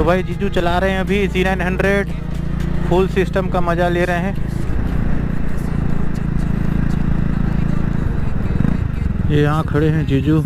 भाई जीजू चला रहे हैं अभी C900 फुल सिस्टम का मज़ा ले रहे हैं। ये यहाँ खड़े हैं जीजू।